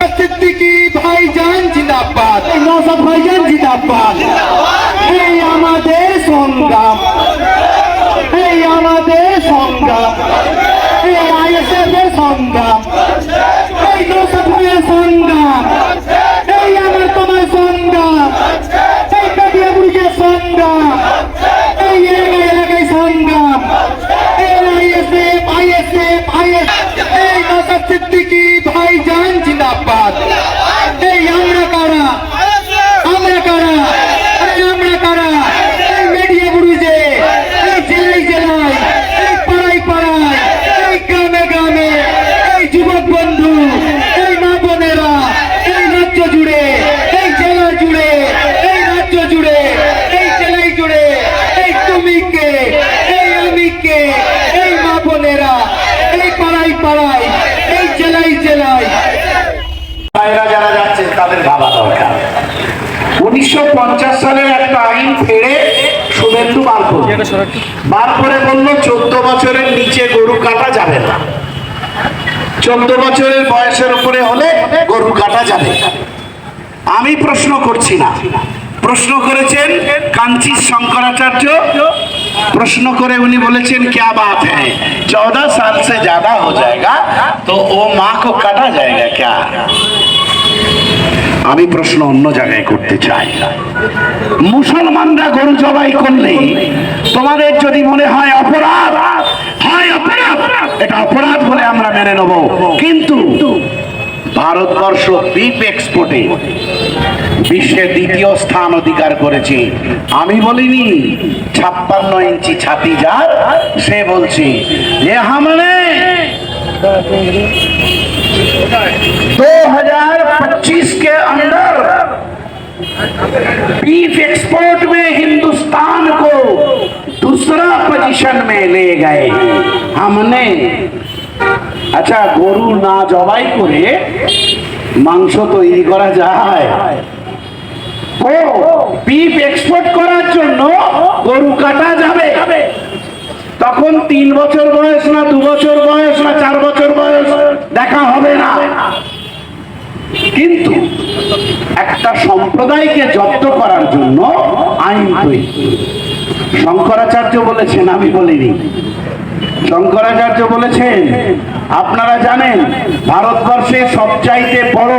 সিদ্দিকী ভাইজান জিন্দাবাদ, নওশাদ ভাইজান জিন্দাবাদ। এই আমাদের সংগ্রাম, এই আমাদের সংগ্রাম, এই আইএসএফ এর সংগ্রাম, এই নওশাদ ভাইয়ের সংগ্রাম, এই আমার তোমার সংগ্রাম, এই কাটিয়াবুড়ির সংগ্রাম, এই এলাকায় সংগ্রাম, এই আইএসএফ আইএসএফ আইএসএফ, এই নওশাদ সিদ্দিকী ভাইজান জিন্দাবাদ। এই আমরা কারা, আমরা কারা, আমরা কারা, এই মিডিয়া বুড়িজে, এই জেলায় জেলায়, এই পাড়ায় পাড়ায়, এই গ্রামে গ্রামে, এই যুবক বন্ধু, এই মা বোনেরা, এই রাজ্য জুড়ে, এই জেলা জুড়ে, এই রাজ্য জুড়ে, এই জেলায় জুড়ে, এই তুমি কে, এই আমি কে, এই মা বোনেরা, এই পাড়ায় পাড়ায়, এই জেলায় জেলায় যারা যাচ্ছেন তাদের ভাবা দরকার। 1950 সালের একটা আইন ফেড়ে শুভেন্দু বার করে বলল 14 বছরের নিচে গরু কাটা যাবে না, 14 বছরের বয়সের উপরে হলে গরু কাটা যাবে। আমি প্রশ্ন করছি না, প্রশ্ন করেছেন কাঞ্চি শঙ্করাচার্য। प्रश्न करे उन्हीं बोले क्या बात है 14 साल से ज्यादा हो जाएगा तो वो माँ को काटा जाएगा क्या। আমি প্রশ্ন অন্য জায়গায় করতে চাই। মুসলমানরা গরু জবাই করলে তোমাদের যদি মনে হয় অপরাধ, হয় অপরাধ, এটা অপরাধ বলে আমরা মেনে নেব, কিন্তু ভারতবর্ষ বিফ এক্সপোর্টে বিশ্বের দ্বিতীয় স্থান অধিকার করেছে। আমি বলিনি 56 इंची छाती যার, সে বলছে যে हमने 2025 के अंदर बीफ एक्सपोर्ट में हिंदुस्तान को दूसरा पोजीशन में ले गए हमने। अच्छा গরু না জবাই করে মাংস তৈরি করা যায়? ও বিফ এক্সপোর্ট করার জন্য গরু কাটা যাবে, তখন 3 বছর বয়স না 2 বছর বয়স না 4 বছর বয়স দেখা হবে না। কিন্তু একটা সম্প্রদায়কে জব্দ করার জন্য আইন তৈরি। শঙ্করাচার্য বলেছেন, আমি বলিনি। শঙ্করাচার্য বলেছেন আপনারা জানেন ভারতবর্ষের সবচাইতে বড়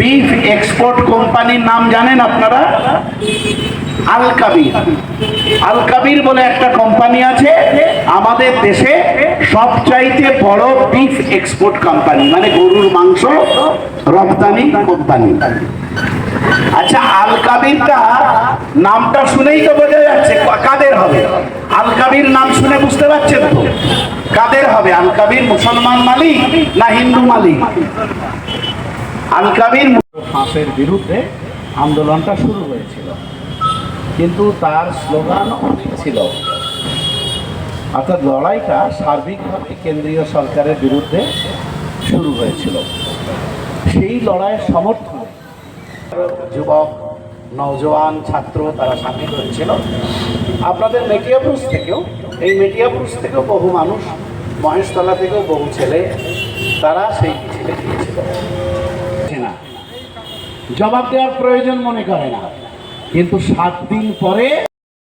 বিফ এক্সপোর্ট কোম্পানির নাম জানেন আপনারা? আল কাবির। আল কাবির বলে একটা কোম্পানি আছে আমাদের দেশে সবচাইতে বড় বিফ এক্সপোর্ট কোম্পানি, মানে গরুর মাংস রপ্তানি কোম্পানি। আচ্ছা আল কাবিরটা নামটা শুনেই তো বোঝা যাচ্ছে কাদের হবে। আল কাবির নাম শুনে বুঝতে পারছেন তো কাদের হবে? আল কাবির মুসলমান মালিক না হিন্দু মালিক? আল কাবির ফাঁসের বিরুদ্ধে আন্দোলনটা শুরু হয়েছিল, কিন্তু তার স্লোগান অনেক ছিল, অর্থাৎ লড়াইটা সার্বিকভাবে কেন্দ্রীয় সরকারের বিরুদ্ধে শুরু হয়েছিল। সেই লড়াইয়ের সমর্থনে যুবক নওজোয়ান ছাত্র তারা সামিল হয়েছিল। আপনাদের মেটিয়াপুর থেকেও, এই মেটিয়াপুর থেকেও বহু মানুষ, মহেশতলা থেকেও বহু ছেলে তারা সেই মিছিলে গিয়েছিল। জবাব দেওয়ার প্রয়োজন মনে করে না, কিন্তু 7 দিন পরে